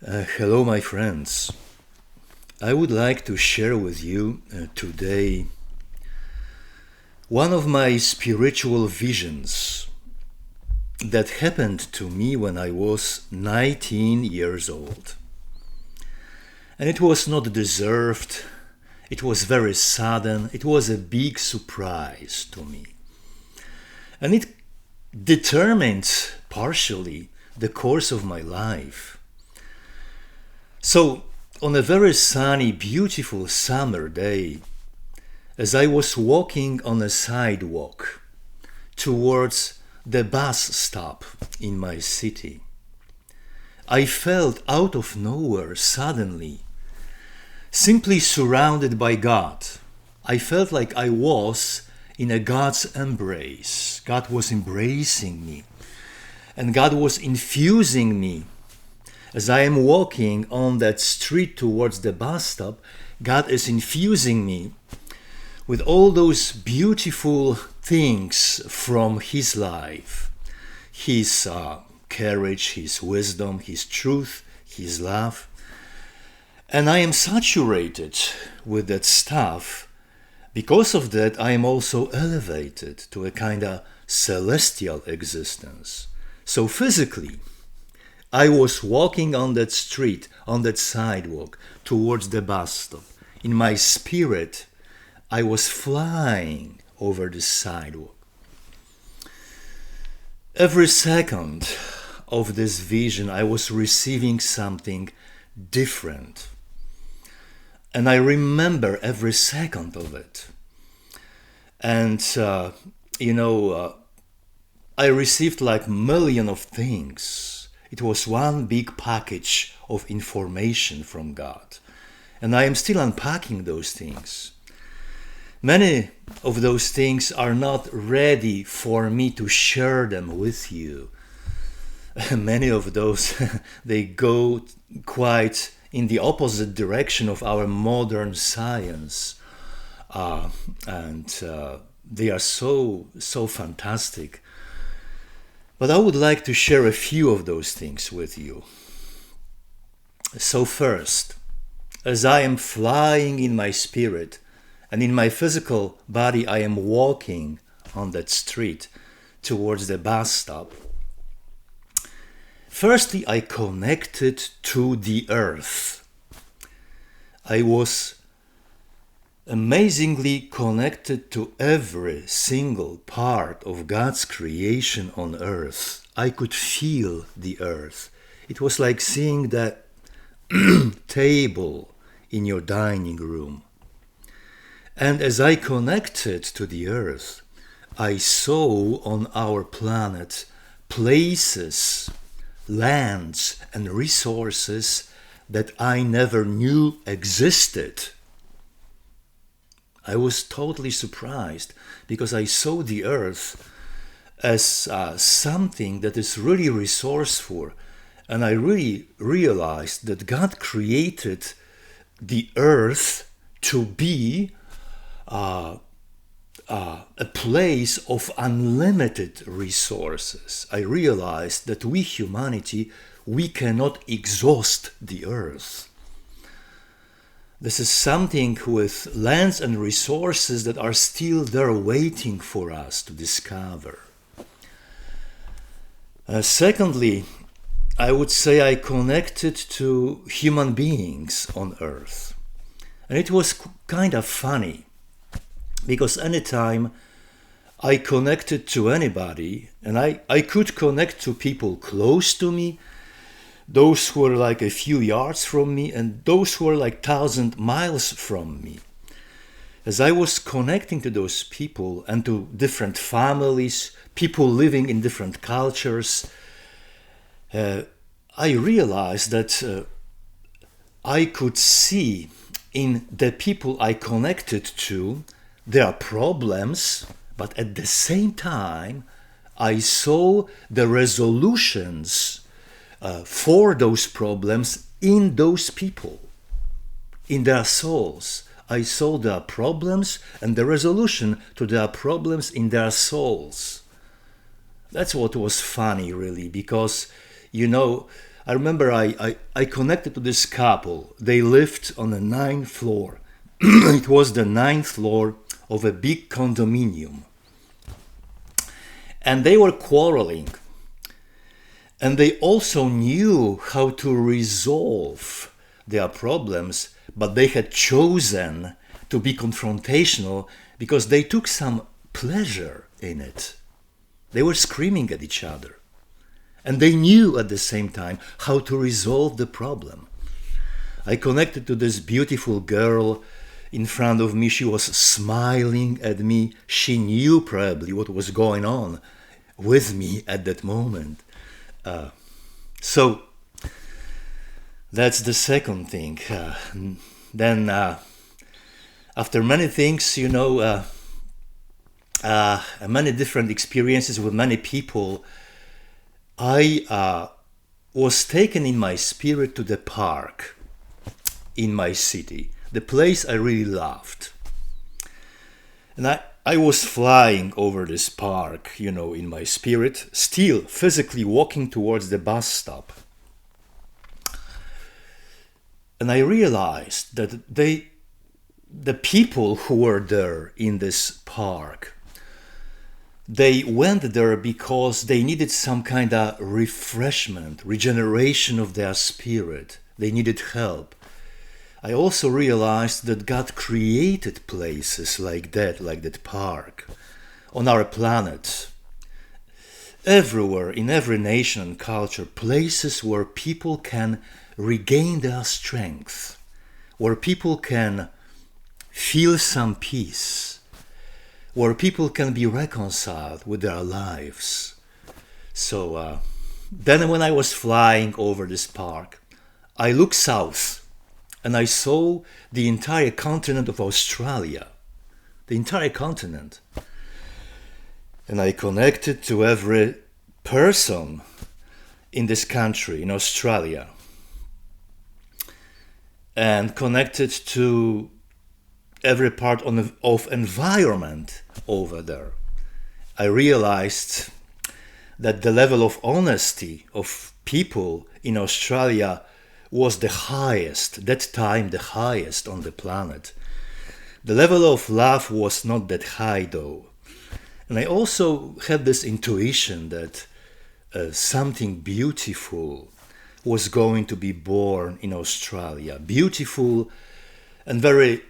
Hello, my friends. I would like to share with you today one of my spiritual visions that happened to me when I was 19 years old. And it was not deserved, it was very sudden, it was a big surprise to me. And it determined partially the course of my life. So, on a very sunny, beautiful summer day, as I was walking on a sidewalk towards the bus stop in my city, I felt out of nowhere suddenly, simply surrounded by God. I felt like I was in a God's embrace. God was embracing me, and God was infusing me. As I am walking on that street towards the bus stop, God is infusing me with all those beautiful things from His life. His courage, His wisdom, His truth, His love. And I am saturated with that stuff. Because of that, I am also elevated to a kind of celestial existence. So physically, I was walking on that street, on that sidewalk, towards the bus stop. In my spirit, I was flying over the sidewalk. Every second of this vision, I was receiving something different. And I remember every second of it. And, I received like million of things. It was one big package of information from God. And I am still unpacking those things. Many of those things are not ready for me to share them with you. Many of those, they go quite in the opposite direction of our modern science. And they are so fantastic. But I would like to share a few of those things with you. So first, as I am flying in my spirit and in my physical body, I am walking on that street towards the bus stop. Firstly, I connected to the earth. I was amazingly connected to every single part of God's creation on earth. I could feel the earth. It was like seeing that table in your dining room. And as I connected to the earth, I saw on our planet places, lands, and resources that I never knew existed. I was totally surprised because I saw the earth as something that is really resourceful. And I really realized that God created the earth to be a place of unlimited resources. I realized that we, humanity, we cannot exhaust the earth. This is something with lands and resources that are still there waiting for us to discover. Secondly, I would say I connected to human beings on earth. And it was kind of funny, because anytime I connected to anybody, and I could connect to people close to me, those who were like a few yards from me, and those who were like 1,000 miles from me. As I was connecting to those people and to different families, people living in different cultures, I realized that I could see in the people I connected to their problems, but at the same time, I saw the resolutions for those problems in those people, in their souls. I saw their problems and the resolution to their problems in their souls. That's what was funny, really, because, I remember I connected to this couple. They lived on the ninth floor. It was the ninth floor of a big condominium. And they were quarreling. And they also knew how to resolve their problems, but they had chosen to be confrontational because they took some pleasure in it. They were screaming at each other. And they knew at the same time how to resolve the problem. I connected to this beautiful girl in front of me. She was smiling at me. She knew probably what was going on with me at that moment. So that's the second thing. Then after many things, many different experiences with many people, I was taken in my spirit to the park in my city, the place I really loved. And I was flying over this park, in my spirit, still physically walking towards the bus stop. And I realized that the people who were there in this park, they went there because they needed some kind of refreshment, regeneration of their spirit. They needed help. I also realized that God created places like that park, on our planet. Everywhere, in every nation and culture, places where people can regain their strength, where people can feel some peace, where people can be reconciled with their lives. So then when I was flying over this park, I looked south and I saw the entire continent of Australia, the entire continent. And I connected to every person in this country, in Australia, and connected to every part of environment over there. I realized that the level of honesty of people in Australia was the highest, that time the highest on the planet. The level of love was not that high though. And I also had this intuition that something beautiful was going to be born in Australia. Beautiful and very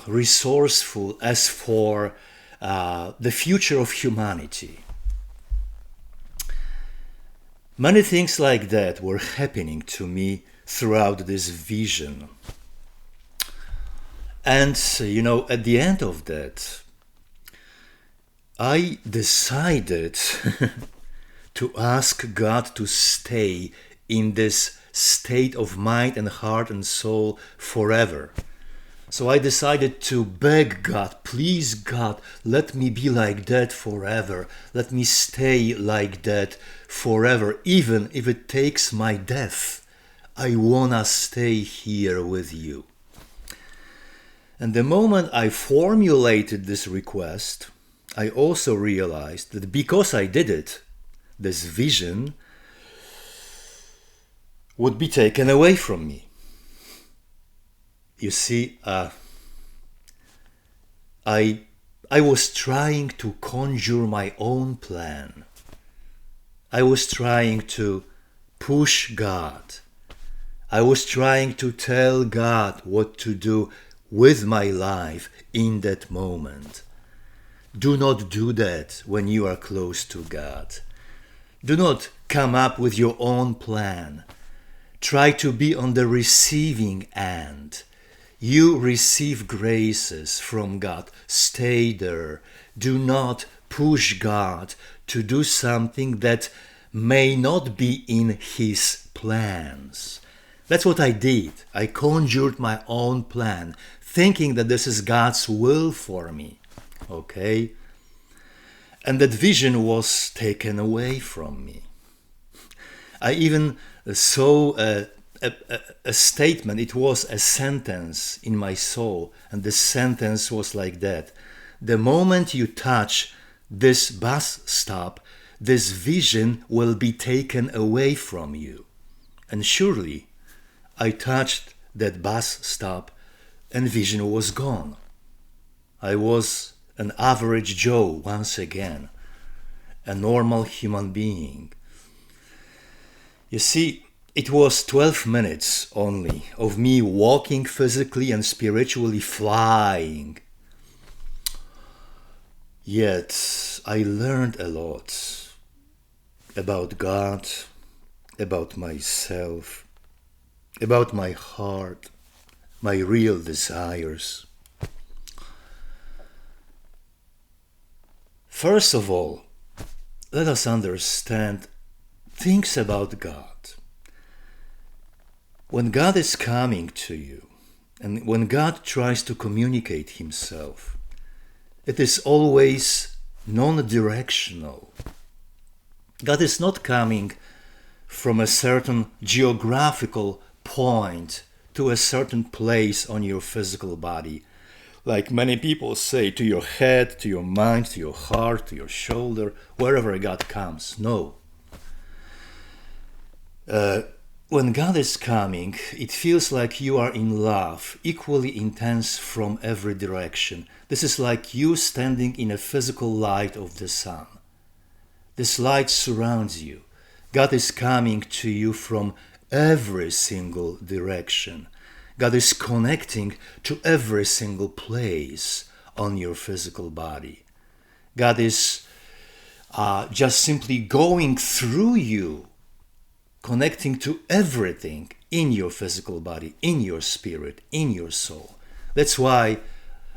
resourceful as for the future of humanity. Many things like that were happening to me throughout this vision. And, at the end of that, I decided to ask God to stay in this state of mind and heart and soul forever. So I decided to beg God, please God, let me be like that forever. Let me stay like that forever, even if it takes my death. I wanna stay here with you. And the moment I formulated this request, I also realized that because I did it, this vision would be taken away from me. You see, I was trying to conjure my own plan. I was trying to push God. I was trying to tell God what to do with my life in that moment. Do not do that when you are close to God. Do not come up with your own plan. Try to be on the receiving end. You receive graces from God. Stay there. Do not push God to do something that may not be in His plans. That's what I did. I conjured my own plan, thinking that this is God's will for me. Okay? And that vision was taken away from me. I even saw a statement. It was a sentence in my soul, and the sentence was like that: the moment you touch this bus stop, this vision will be taken away from you. And surely, I touched that bus stop and vision was gone. I was an average Joe once again, a normal human being. You see, it was 12 minutes only of me walking physically and spiritually flying. Yet I learned a lot about God, about myself, about my heart, my real desires. First of all, let us understand things about God. When God is coming to you, and when God tries to communicate himself, it is always non-directional. God is not coming from a certain geographical point to a certain place on your physical body. Like many people say, to your head, to your mind, to your heart, to your shoulder, wherever God comes. No. When God is coming, it feels like you are in love, equally intense from every direction. This is like you standing in a physical light of the sun. This light surrounds you. God is coming to you from every single direction. God is connecting to every single place on your physical body. God is just simply going through you, connecting to everything in your physical body, in your spirit, in your soul. That's why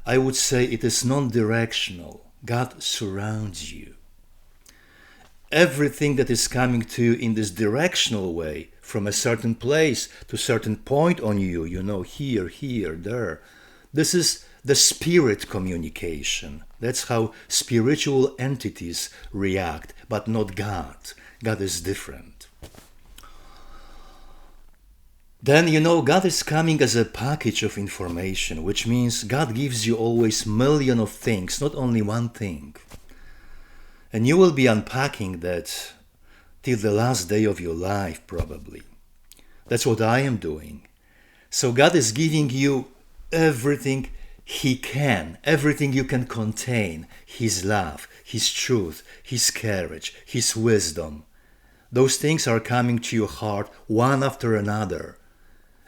I would say it is non-directional. God surrounds you. Everything that is coming to you in this directional way, from a certain place to a certain point on you, here, there. This is the spirit communication. That's how spiritual entities react, but not God. God is different. Then, God is coming as a package of information, which means God gives you always million of things, not only one thing. And you will be unpacking that till the last day of your life, probably. That's what I am doing. So God is giving you everything He can, everything you can contain. His love, His truth, His courage, His wisdom. Those things are coming to your heart one after another.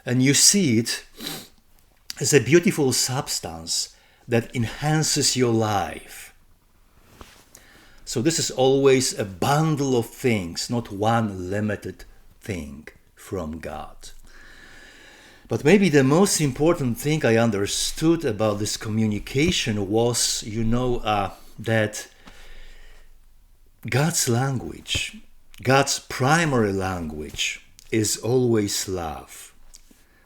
And you see it as a beautiful substance that enhances your life. So this is always a bundle of things, not one limited thing from God. But maybe the most important thing I understood about this communication was, that God's language, God's primary language is always love.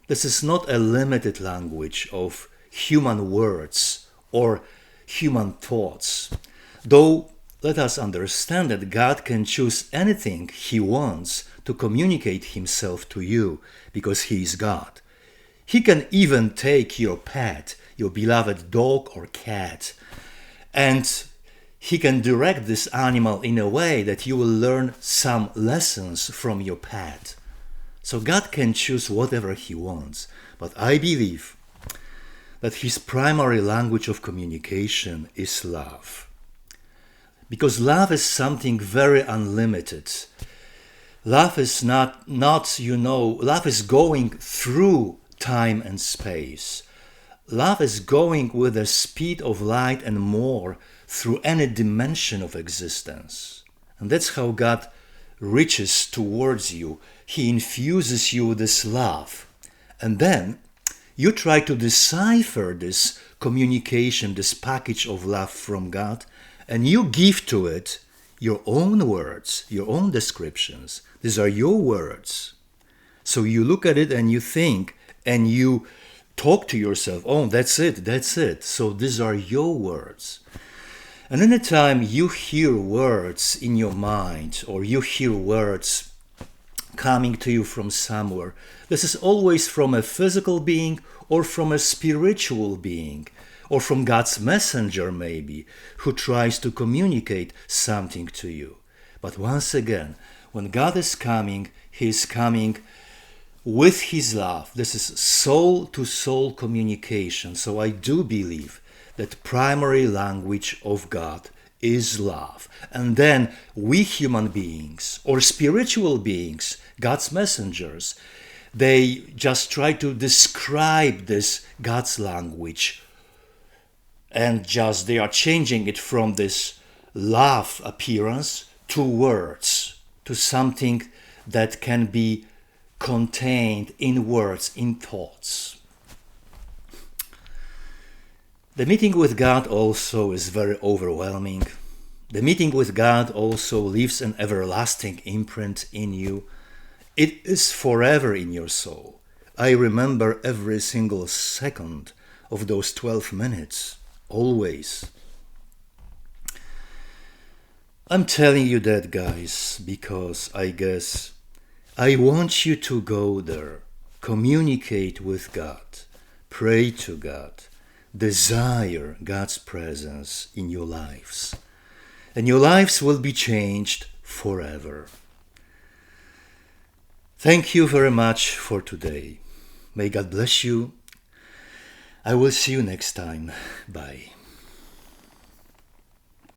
This is not a limited language of human words or human thoughts. Though let us understand that God can choose anything He wants to communicate Himself to you because He is God. He can even take your pet, your beloved dog or cat, and He can direct this animal in a way that you will learn some lessons from your pet. So God can choose whatever He wants, but I believe that His primary language of communication is love. Because love is something very unlimited. Love is love is going through time and space. Love is going with the speed of light and more through any dimension of existence. And that's how God reaches towards you. He infuses you with this love. And then you try to decipher this communication, this package of love from God, and you give to it your own words, your own descriptions. These are your words. So you look at it and you think and you talk to yourself, oh, that's it. So these are your words. And anytime you hear words in your mind or you hear words coming to you from somewhere, this is always from a physical being or from a spiritual being, or from God's messenger maybe, who tries to communicate something to you. But once again, when God is coming, He is coming with His love. This is soul-to-soul communication. So I do believe that primary language of God is love. And then we human beings or spiritual beings, God's messengers, they just try to describe this God's language, and just they are changing it from this love appearance to words, to something that can be contained in words, in thoughts. The meeting with God also is very overwhelming. The meeting with God also leaves an everlasting imprint in you. It is forever in your soul. I remember every single second of those 12 minutes, always. I'm telling you that, guys, because I guess I want you to go there, communicate with God, pray to God, desire God's presence in your lives, and your lives will be changed forever. Thank you very much for today. May God bless you. I will see you next time. Bye.